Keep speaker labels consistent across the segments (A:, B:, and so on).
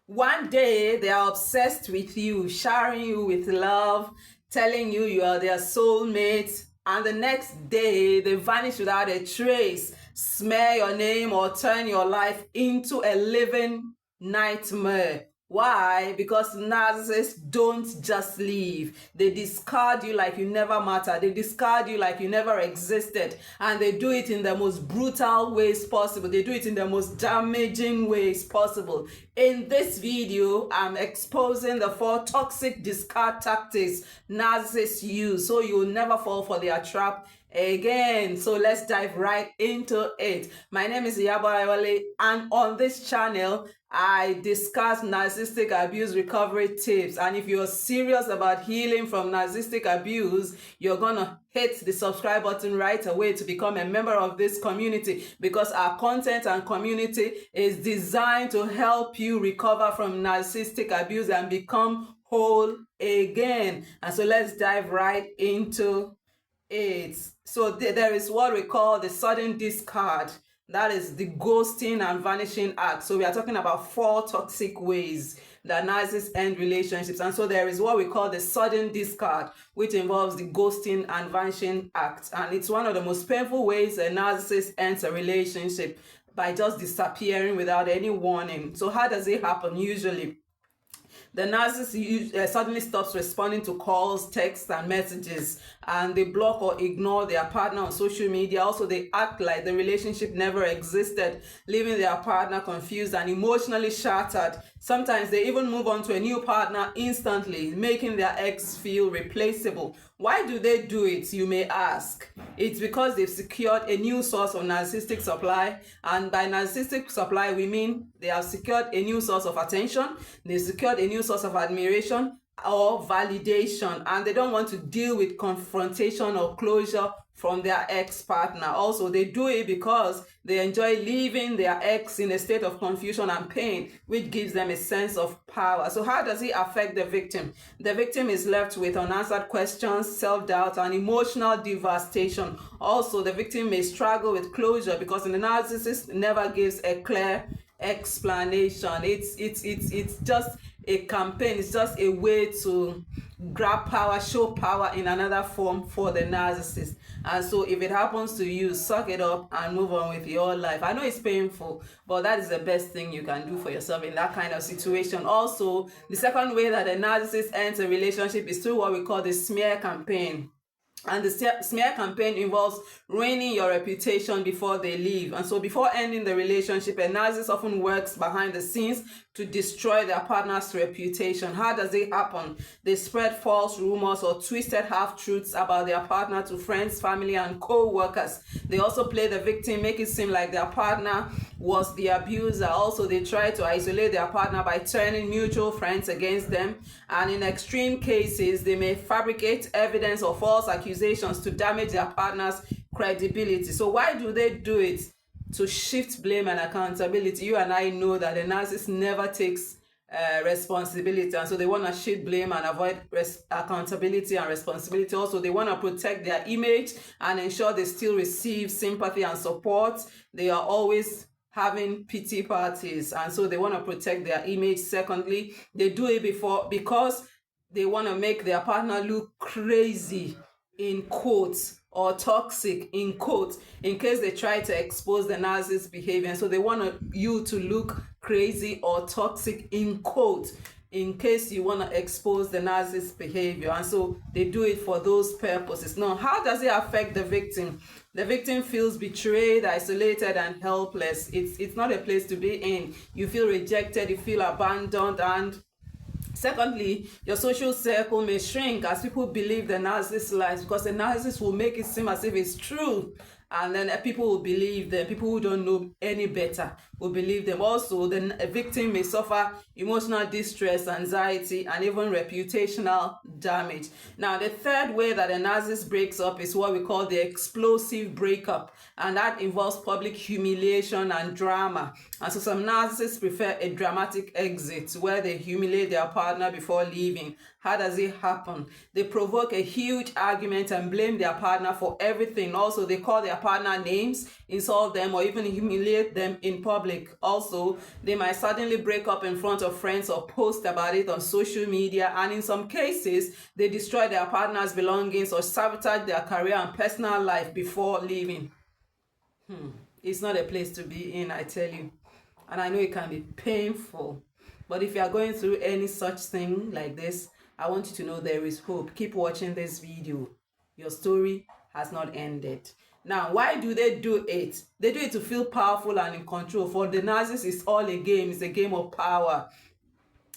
A: One day they are obsessed with you, showering you with love, telling you you are their soulmate, and the next day they vanish without a trace, smear your name, or turn your life into a living nightmare. Why? Because narcissists don't just leave. They discard you like you never matter. They discard you like you never existed. And they do it in the most brutal ways possible. They do it in the most damaging ways possible. In this video, I'm exposing the 4 toxic discard tactics narcissists use so you'll never fall for their trap again. So let's dive right into it. My name is Oyawale, and on this channel I discuss narcissistic abuse recovery tips. And if you're serious about healing from narcissistic abuse, you're gonna hit the subscribe button right away to become a member of this community, because our content and community is designed to help you recover from narcissistic abuse and become whole again. And so let's dive right into it. So there is what we call the sudden discard. That is the ghosting and vanishing act. So we are talking about 4 toxic ways that narcissists end relationships. And so there is what we call the sudden discard, which involves the ghosting and vanishing act. And it's one of the most painful ways a narcissist ends a relationship, by just disappearing without any warning. So how does it happen usually? The narcissist suddenly stops responding to calls, texts, and messages, and they block or ignore their partner on social media. Also, they act like the relationship never existed, leaving their partner confused and emotionally shattered. Sometimes they even move on to a new partner instantly, making their ex feel replaceable. Why do they do it, you may ask? It's because they've secured a new source of narcissistic supply. And by narcissistic supply, we mean they have secured a new source of attention, they've secured a new source of admiration or validation, and they don't want to deal with confrontation or closure from their ex-partner. Also, they do it because they enjoy leaving their ex in a state of confusion and pain, which gives them a sense of power. So how does it affect the victim? The victim is left with unanswered questions, self-doubt, and emotional devastation. Also, the victim may struggle with closure because the narcissist never gives a clear explanation. It's just a campaign. It's just a way to grab power, show power in another form for the narcissist. And so if it happens to you, suck it up and move on with your life. I know it's painful, but that is the best thing you can do for yourself in that kind of situation. Also, the second way that a narcissist ends a relationship is through what we call the smear campaign. And the smear campaign involves ruining your reputation before they leave. And so before ending the relationship, a narcissist often works behind the scenes to destroy their partner's reputation. How does it happen? They spread false rumors or twisted half-truths about their partner to friends, family, and co-workers. They also play the victim, make it seem like their partner was the abuser. Also, they try to isolate their partner by turning mutual friends against them. And in extreme cases, they may fabricate evidence or false accusations to damage their partner's credibility. So why do they do it? To shift blame and accountability. You and I know that the narcissist never takes responsibility, and so they want to shift blame and avoid accountability and responsibility. Also, they want to protect their image and ensure they still receive sympathy and support. They are always having pity parties, and so they want to protect their image. Secondly, they do it because they want to make their partner look crazy, in quotes, or toxic, in quotes, in case they try to expose the narcissist behavior. And so they want you to look crazy or toxic, in quotes, in case you want to expose the narcissist behavior. And so they do it for those purposes. Now, how does it affect the victim? The victim feels betrayed, isolated, and helpless. It's not a place to be in. You feel rejected, you feel abandoned, and secondly, your social circle may shrink as people believe the narcissist lies, because the narcissist will make it seem as if it's true. And then people will believe them. People who don't know any better will believe them. Also, the victim may suffer emotional distress, anxiety, and even reputational damage. Now, the third way that a narcissist breaks up is what we call the explosive breakup. And that involves public humiliation and drama. And so some narcissists prefer a dramatic exit where they humiliate their partner before leaving. How does it happen? They provoke a huge argument and blame their partner for everything. Also, they call their partner names, insult them, or even humiliate them in public. public. Also, they might suddenly break up in front of friends or post about it on social media, and in some cases, they destroy their partner's belongings or sabotage their career and personal life before leaving. It's not a place to be in, I tell you. And I know it can be painful. But if you are going through any such thing like this, I want you to know there is hope. Keep watching this video. Your story has not ended. Now, why do they do it? They do it to feel powerful and in control. For the narcissist, it's all a game. It's a game of power,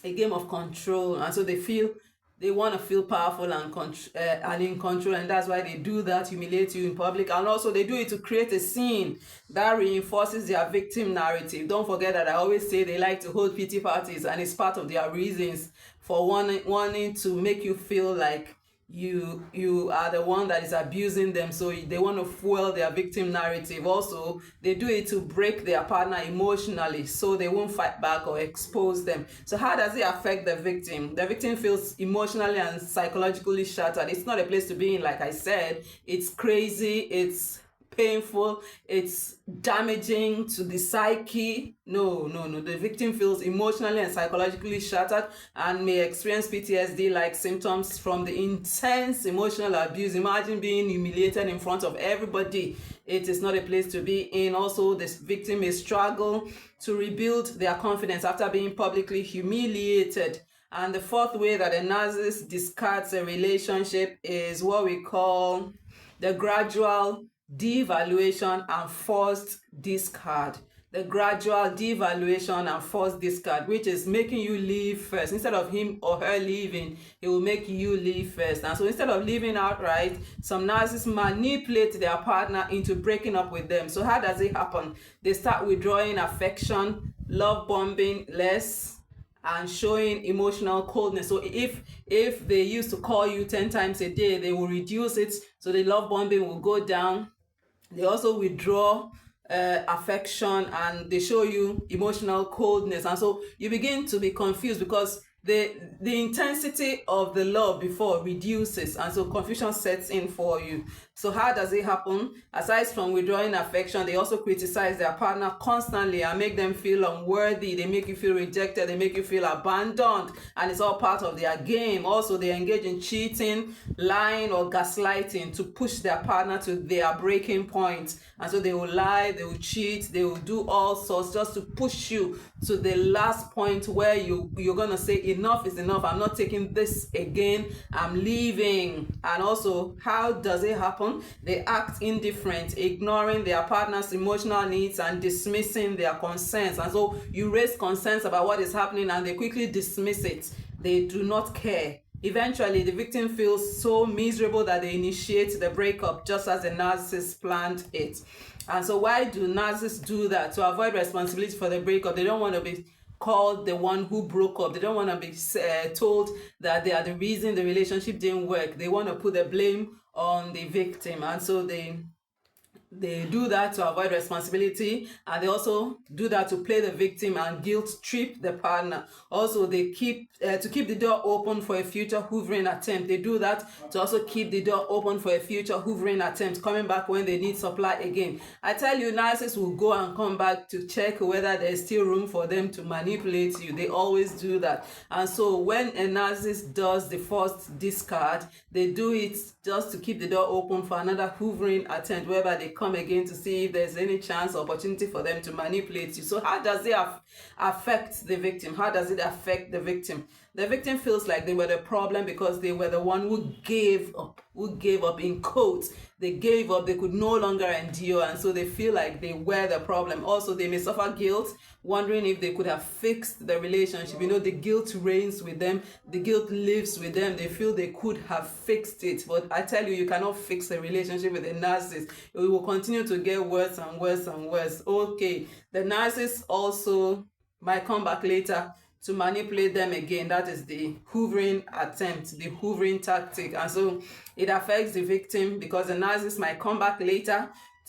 A: a game of control. And so they want to feel powerful and in control, and that's why they do that, humiliate you in public. And also they do it to create a scene that reinforces their victim narrative. Don't forget that I always say they like to hold pity parties, and it's part of their reasons for wanting to make you feel like you are the one that is abusing them. So they want to fuel their victim narrative. Also, they do it to break their partner emotionally so they won't fight back or expose them. So how does it affect the victim? The victim feels emotionally and psychologically shattered. It's not a place to be in, like I said. It's crazy, it's painful, it's damaging to the psyche. No. The victim feels emotionally and psychologically shattered and may experience PTSD-like symptoms from the intense emotional abuse. Imagine being humiliated in front of everybody. It is not a place to be in. Also, this victim may struggle to rebuild their confidence after being publicly humiliated. And the fourth way that a narcissist discards a relationship is what we call the gradual devaluation and forced discard. The gradual devaluation and forced discard, which is making you leave first. Instead of him or her leaving, he will make you leave first. And so instead of leaving outright, some narcissists manipulate their partner into breaking up with them. So how does it happen? They start withdrawing affection, love bombing less, and showing emotional coldness. So if they used to call you 10 times a day, they will reduce it, so the love bombing will go down. They also withdraw affection, and they show you emotional coldness. And so you begin to be confused because the intensity of the love before reduces, and so confusion sets in for you. So how does it happen? Aside from withdrawing affection, they also criticize their partner constantly and make them feel unworthy. They make you feel rejected. They make you feel abandoned, and it's all part of their game. Also, they engage in cheating, lying, or gaslighting to push their partner to their breaking point. And so they will lie, they will cheat, they will do all sorts just to push you to the last point where you're gonna say enough is enough. I'm not taking this again. I'm leaving. And also, how does it happen? They act indifferent, ignoring their partner's emotional needs and dismissing their concerns. And so you raise concerns about what is happening and they quickly dismiss it. They do not care. Eventually, the victim feels so miserable that they initiate the breakup, just as the narcissist planned it. And so why do narcissists do that? To avoid responsibility for the breakup. They don't want to be called the one who broke up. They don't want to be told that they are the reason the relationship didn't work. They want to put the blame on the victim. And so they do that to avoid responsibility, and they also do that to play the victim and guilt trip the partner. Also, they keep the door open for a future hoovering attempt. They do that to also keep the door open for a future hoovering attempt, coming back when they need supply again. I tell you, narcissists will go and come back to check whether there's still room for them to manipulate you. They always do that. And so when a narcissist does the first discard, they do it just to keep the door open for another hoovering attempt, whereby they come again to see if there's any chance or opportunity for them to manipulate you. So how does it affect the victim? How does it affect the victim? The victim feels like they were the problem because they were the one who gave up in quotes. They gave up, they could no longer endure, and so they feel like they were the problem. Also, they may suffer guilt, wondering if they could have fixed the relationship. You know, the guilt reigns with them, the guilt lives with them. They feel they could have fixed it, but I tell you, you cannot fix a relationship with a narcissist. It will continue to get worse and worse and worse. Okay, the narcissist also might come back later to manipulate them again. That is the hoovering attempt, the hoovering tactic. And so it affects the victim because the narcissist might come back later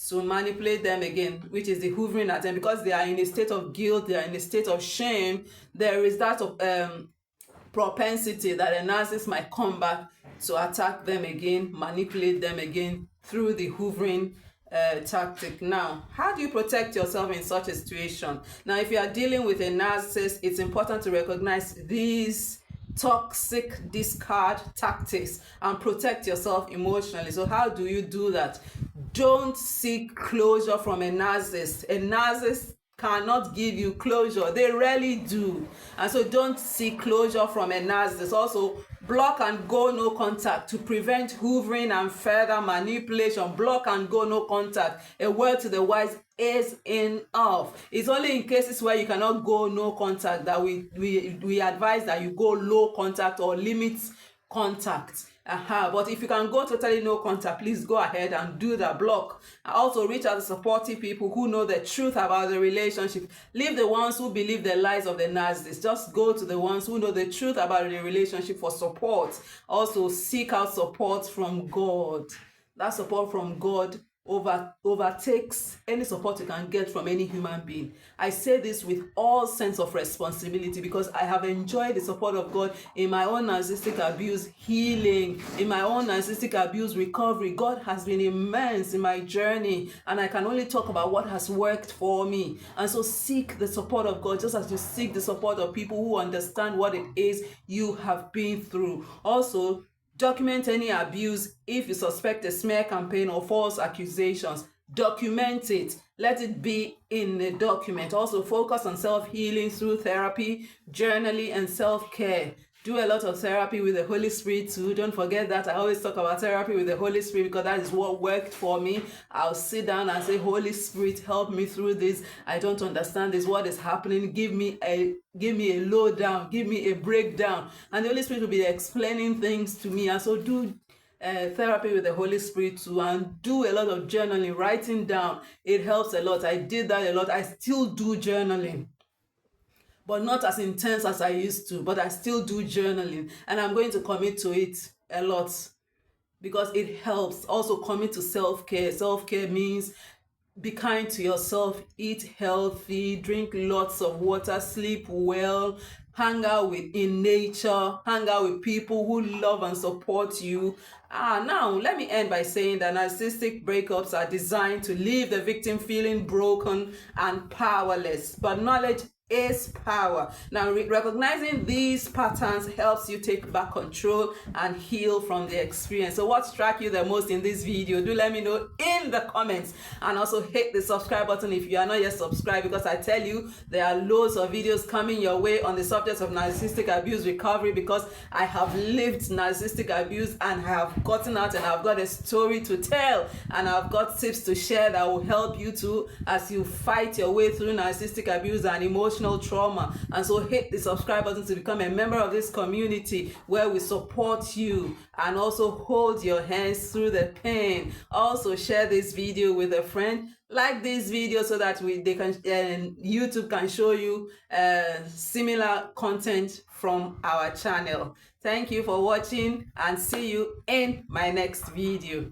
A: to manipulate them again, which is the hoovering attempt. Because they are in a state of guilt, they are in a state of shame, there is that propensity that a narcissist might come back to attack them again, manipulate them again through the hoovering tactic. Now, how do you protect yourself in such a situation? Now, if you are dealing with a narcissist, it's important to recognize these toxic discard tactics and protect yourself emotionally. So how do you do that? Don't seek closure from a narcissist. A narcissist cannot give you closure. They rarely do. And so don't seek closure from a narcissist. Also, block and go no contact to prevent hoovering and further manipulation. Block and go no contact. A word to the wise is enough. It's only in cases where you cannot go no contact that we advise that you go low contact or limit contact. But if you can go totally no contact, please go ahead and do that. Block. Also, reach out to supportive people who know the truth about the relationship. Leave the ones who believe the lies of the narcissist. Just go to the ones who know the truth about the relationship for support. Also, seek out support from God. That support from God overtakes any support you can get from any human being. I say this with all sense of responsibility because I have enjoyed the support of God in my own narcissistic abuse healing, in my own narcissistic abuse recovery. God has been immense in my journey, and I can only talk about what has worked for me. And so seek the support of God just as you seek the support of people who understand what it is you have been through. Also, document any abuse. If you suspect a smear campaign or false accusations, document it. Let it be in the document. Also, focus on self-healing through therapy, journaling, and self-care. Do a lot of therapy with the Holy Spirit too. Don't forget that. I always talk about therapy with the Holy Spirit because that is what worked for me. I'll sit down and say, Holy Spirit, help me through this. I don't understand this. What is happening? Give me a lowdown. Give me a breakdown. And the Holy Spirit will be explaining things to me. And so do therapy with the Holy Spirit too, and do a lot of journaling, writing down. It helps a lot. I did that a lot. I still do journaling, but not as intense as I used to, but I still do journaling, and I'm going to commit to it a lot because it helps. Also, commit to self-care. Self-care means be kind to yourself, eat healthy, drink lots of water, sleep well, hang out in nature, hang out with people who love and support you. Now, let me end by saying that narcissistic breakups are designed to leave the victim feeling broken and powerless, but knowledge is power. Now, recognizing these patterns helps you take back control and heal from the experience. So what struck you the most in this video? Do let me know in the comments, and also hit the subscribe button if you are not yet subscribed, because I tell you there are loads of videos coming your way on the subject of narcissistic abuse recovery, because I have lived narcissistic abuse and have gotten out, and I've got a story to tell, and I've got tips to share that will help you too as you fight your way through narcissistic abuse and emotional trauma. And so hit the subscribe button to become a member of this community where we support you and also hold your hands through the pain. Also, share this video with a friend. Like this video so that YouTube can show you similar content from our channel. Thank you for watching, and see you in my next video.